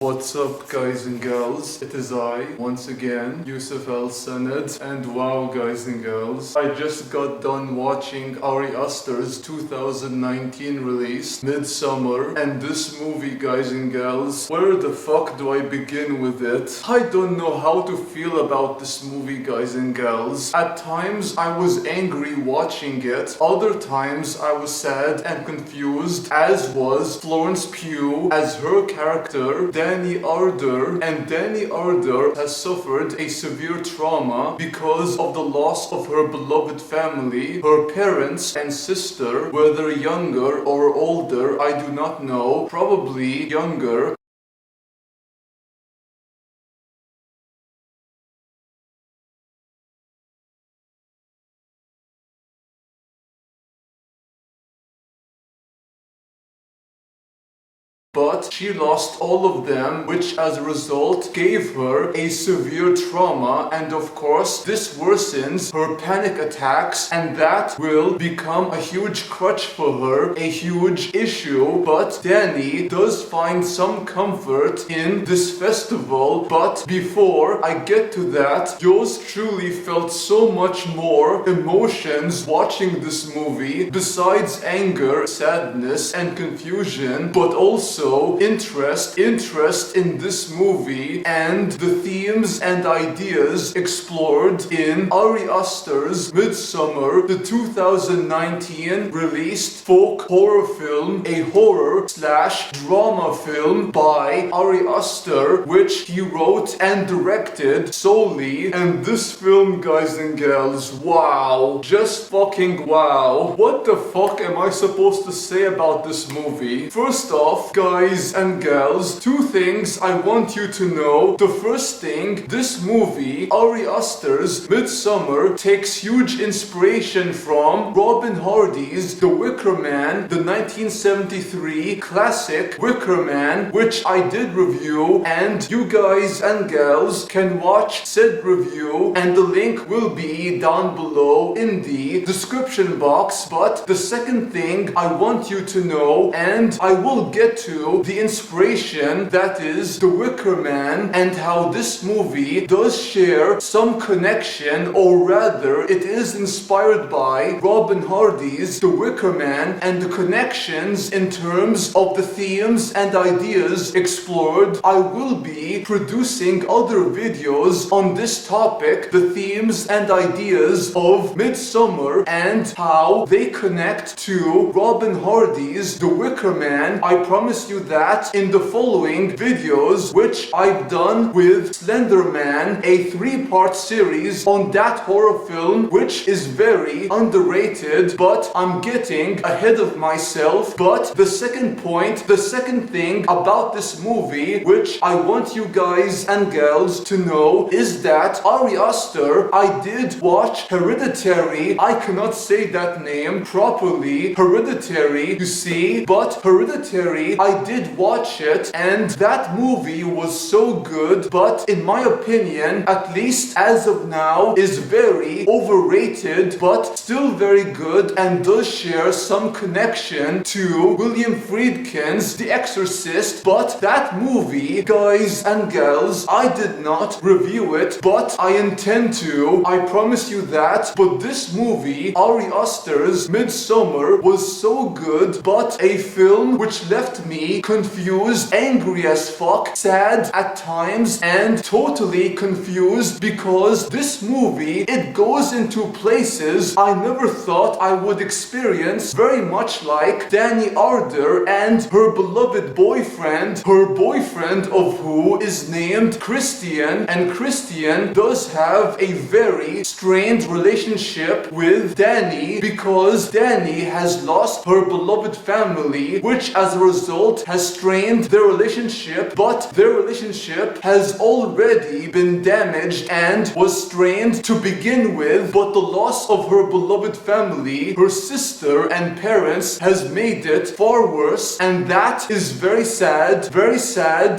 What's up, guys and girls? It is I, once again, Yusuf El Sanad, and wow, guys and girls, I just got done watching Ari Aster's 2019 release, Midsommar, and this movie, guys and girls, where the fuck do I begin with it? I don't know how to feel about this movie, guys and girls. At times, I was angry watching it, other times I was sad and confused, as was Florence Pugh as her character, Dani Ardor, and Dani Ardor has suffered a severe trauma because of the loss of her beloved family, her parents and sister, whether younger or older, I do not know, probably younger. But she lost all of them, which as a result gave her a severe trauma, and of course this worsens her panic attacks, and that will become a huge crutch for her, a huge issue. But Dani does find some comfort in this festival. But before I get to that, yours truly felt so much more emotions watching this movie, besides anger, sadness and confusion, but also interest in this movie and the themes and ideas explored in Ari Aster's Midsommar, the 2019 released folk horror film, a horror/drama film by Ari Aster, which he wrote and directed solely. And this film, guys and girls, wow, just fucking wow. What the fuck am I supposed to say about this movie? First off, guys and girls, two things I want you to know. The first thing, this movie, Ari Aster's Midsommar, takes huge inspiration from Robin Hardy's The Wicker Man, the 1973 classic Wicker Man, which I did review, and you guys and girls can watch said review, and the link will be down below in the description box. But the second thing I want you to know, and I will get to the inspiration that is The Wicker Man, and how this movie does share some connection, or rather it is inspired by Robin Hardy's The Wicker Man, and the connections in terms of the themes and ideas explored. I will be producing other videos on this topic, the themes and ideas of Midsommar and how they connect to Robin Hardy's The Wicker Man. I promise you that in the following videos, which I've done with Slender Man, a 3-part series on that horror film, which is very underrated, but I'm getting ahead of myself. But the second point, the second thing about this movie, which I want you guys and girls to know, is that Ari Aster, I did watch Hereditary. I cannot say that name properly. Hereditary, you see, but Hereditary, I did watch it, and that movie was so good, but in my opinion, at least as of now, is very overrated, but still very good, and does share some connection to William Friedkin's The Exorcist. But that movie, guys and girls, I did not review it, but I intend to, I promise you that. But this movie, Ari Aster's Midsommar, was so good, but a film which left me confused, angry as fuck, sad at times, and totally confused, because this movie, it goes into places I never thought I would experience, very much like Dani Ardor and her beloved boyfriend, her boyfriend of who is named Christian, and Christian does have a very strained relationship with Dani, because Dani has lost her beloved family, which as a result has strained their relationship, but their relationship has already been damaged and was strained to begin with. But the loss of her beloved family, her sister and parents, has made it far worse, and that is very sad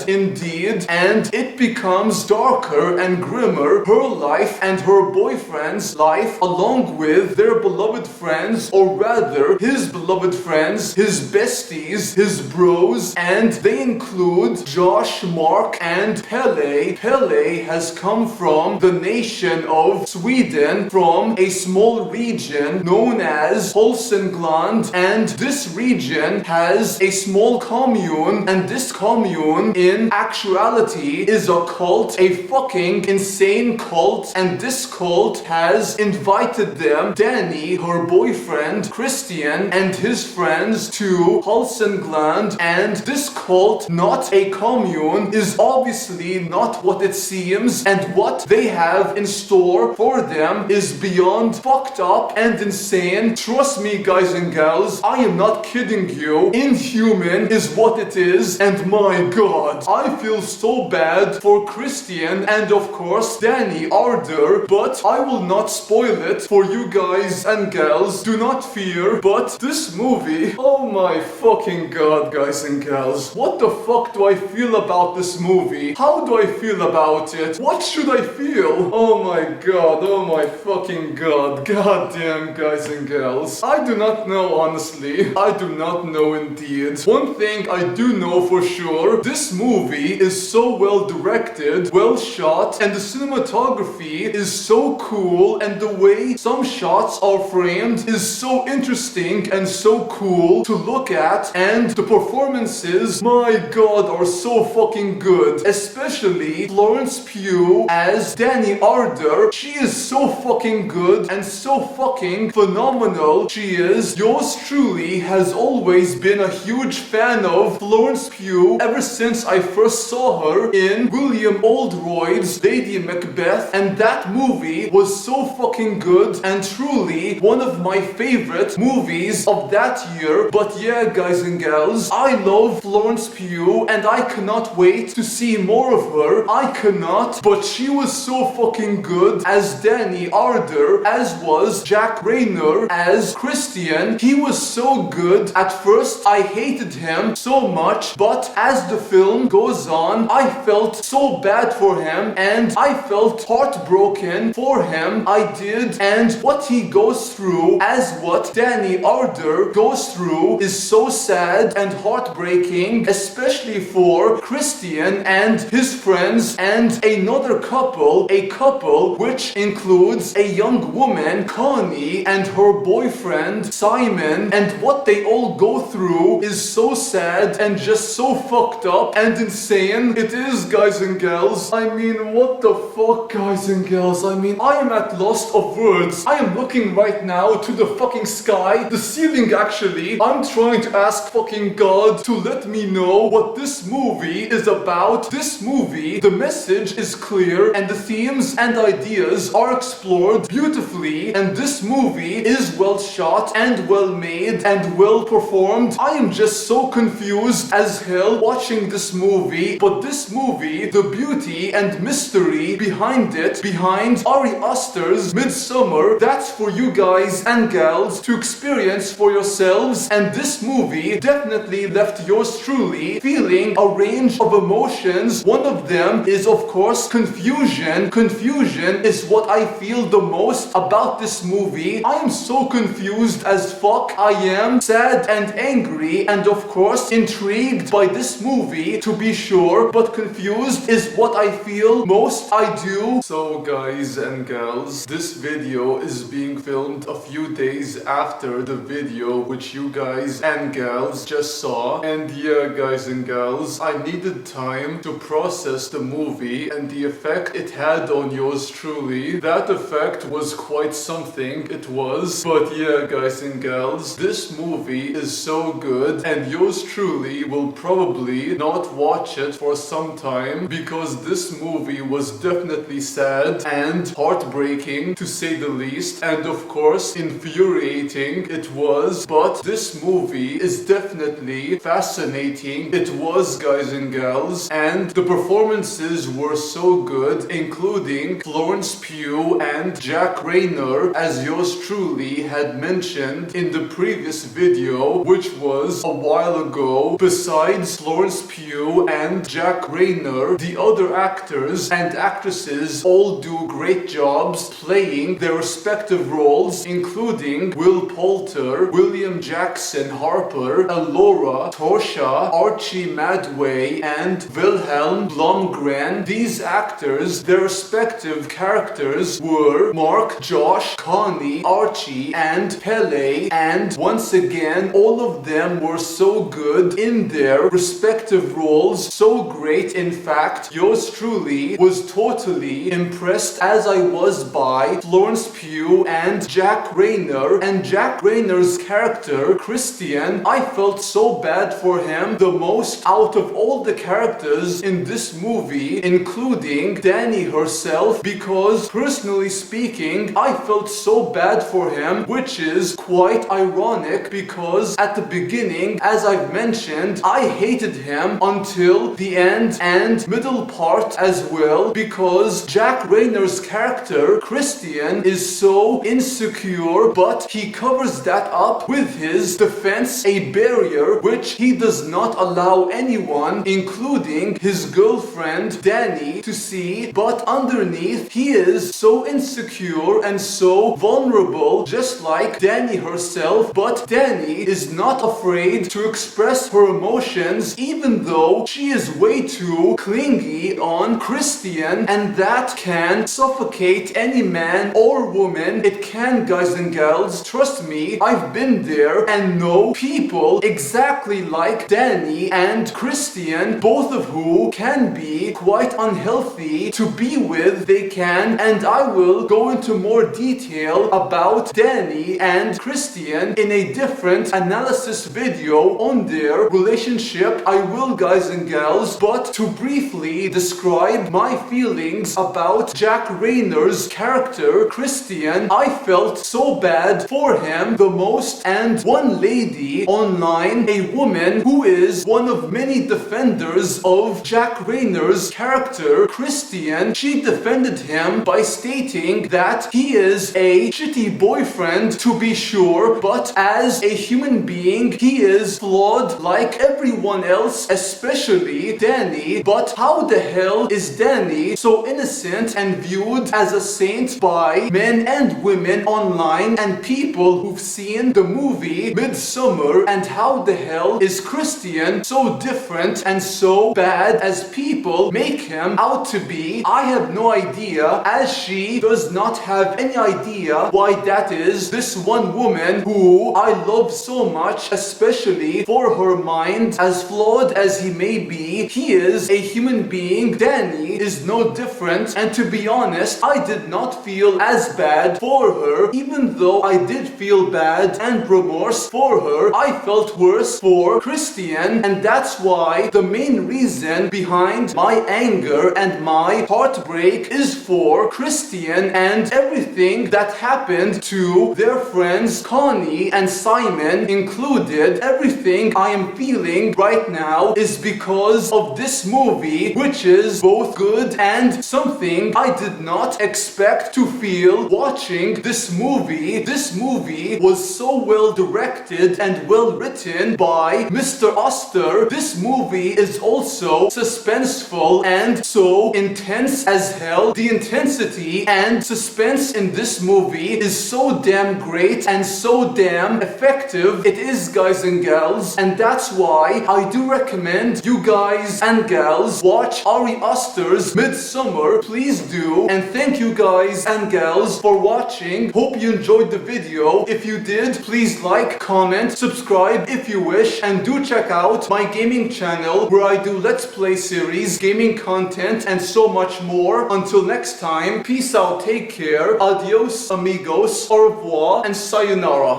indeed. And it becomes darker and grimmer, her life and her boyfriend's life, along with their beloved friends, or rather his beloved friends, his besties, his bros, heroes, and they include Josh, Mark, and Pele. Pele has come from the nation of Sweden, from a small region known as Hälsingland, and this region has a small commune, and this commune in actuality is a cult, a fucking insane cult, and this cult has invited them, Dani, her boyfriend, Christian, and his friends to Hälsingland, and this cult, not a commune, is obviously not what it seems, and what they have in store for them is beyond fucked up and insane. Trust me, guys and gals, I am not kidding you. Inhuman is what it is, and my god, I feel so bad for Christian and of course Dani Ardor, but I will not spoil it for you guys and gals. Do not fear. But this movie, oh my fucking god, guys and gals, what the fuck do I feel about this movie? How do I feel about it? What should I feel? Oh my god, oh my fucking god, god damn, guys and gals, I do not know, honestly. I do not know indeed. One thing I do know for sure, this movie is so well directed, well shot, and the cinematography is so cool, and the way some shots are framed is so interesting and so cool to look at, and the performances, my god, are so fucking good. Especially Florence Pugh as Dani Ardor. She is so fucking good and so fucking phenomenal. She is. Yours truly has always been a huge fan of Florence Pugh ever since I first saw her in William Oldroyd's Lady Macbeth, and that movie was so fucking good and truly one of my favorite movies of that year. But yeah, guys and gals, I love Florence Pugh and I cannot wait to see more of her. I cannot, but she was so fucking good as Dani Ardor, as was Jack Reynor as Christian. He was so good. At first I hated him so much, but as the film goes on, I felt so bad for him and I felt heartbroken for him. I did, and what he goes through, as what Dani Ardor goes through, is so sad and heartbreaking, especially for Christian and his friends and another couple, a couple which includes a young woman, Connie, and her boyfriend, Simon, and what they all go through is so sad and just so fucked up and insane. It is, guys and gals. I mean, what the fuck, guys and gals? I mean, I am at loss of words. I am looking right now to the fucking sky, the ceiling actually. I'm trying to ask fucking God to let me know what this movie is about. This movie, the message is clear and the themes and ideas are explored beautifully, and this movie is well shot and well made and well performed. I am just so confused as hell watching this movie, but this movie, the beauty and mystery behind it, behind Ari Aster's Midsommar, that's for you guys and gals to experience for yourselves, and this movie definitely left yours truly feeling a range of emotions. One of them is of course confusion. Confusion is what I feel the most about this movie. I am so confused as fuck. I am sad and angry and of course intrigued by this movie to be sure, but confused is what I feel most. I do. So guys and gals, this video is being filmed a few days after the video which you guys and gals just saw, and yeah, guys and gals, I needed time to process the movie and the effect it had on yours truly. That effect was quite something, it was. But yeah, guys and gals, this movie is so good and yours truly will probably not watch it for some time, because this movie was definitely sad and heartbreaking to say the least, and of course infuriating it was. But this movie is definitely fascinating. It was, guys and gals, and the performances were so good, including Florence Pugh and Jack Reynor, as yours truly had mentioned in the previous video, which was a while ago. Besides Florence Pugh and Jack Reynor, the other actors and actresses all do great jobs playing their respective roles, including Will Poulter, William Jackson Harper, Elora, Torsha, Archie Madway, and Wilhelm Blomgren. These actors, their respective characters were Mark, Josh, Connie, Archie, and Pele, and once again, all of them were so good in their respective roles, so great in fact. Yours truly was totally impressed as I was by Florence Pugh and Jack Rayner, and Jack Rayner's character, Christian, I felt so bad for him the most out of all the characters in this movie, including Dani herself, because personally speaking, I felt so bad for him, which is quite ironic because at the beginning, as I've mentioned, I hated him until the end and middle part as well, because Jack Rayner's character, Christian, is so insecure, but he covers that up with his defense, a barrier which he does not allow anyone, including his girlfriend Dani, to see, but underneath he is so insecure and so vulnerable, just like Dani herself, but Dani is not afraid to express her emotions even though she is way too clingy on Christian, and that can suffocate any man or woman. It can, guys and gals. Trust me, I've been there and know people exactly like Dani and Christian, both of who can be quite unhealthy to be with. They can, and I will go into more detail about Dani and Christian in a different analysis video on their relationship. I will, guys and gals, but to briefly describe my feelings about Jack Rayner's character, Christian, I felt so bad for him the most, and one lady online, a woman who is one of many defenders of Jack Rayner's character, Christian, she defended him by stating that he is a shitty boyfriend to be sure, but as a human being, he is flawed like everyone else, especially Dani. But how the hell is Dani so innocent and viewed as a saint by men and women online and people who've seen the movie Midsommar? And how the hell is Christian so different and so bad as people make him out to be? I have no idea, as she does not have any idea why that is. This one woman who I love so much, especially for her mind, as flawed as he may be, he is a human being. Dani is no different, and to be honest, I did not feel as bad for her. Even though I did feel bad and remorse for her, I felt worse for Christian, and that's why the main reason behind my anger and my heartbreak is for Christian and everything that happened to their friends Connie and Simon included. Everything I am feeling right now is because of this movie, which is both good and something I did not expect to feel watching this movie. This movie was so well directed and well written by Mr. Aster. This movie is also suspenseful and so intense as hell. The intensity and suspense in this movie is so damn great and so damn effective. It is, guys and gals, and that's why I do recommend you guys and gals watch Ari Aster's Midsommar. Please do, and thank you guys and gals for watching. Hope you enjoyed the video. If you did, please like, comment, subscribe if you wish, and do check out my gaming channel where I do Let's Play series, gaming content, and so much more. Until next time, peace out, take care, adios amigos, au revoir, and sayonara.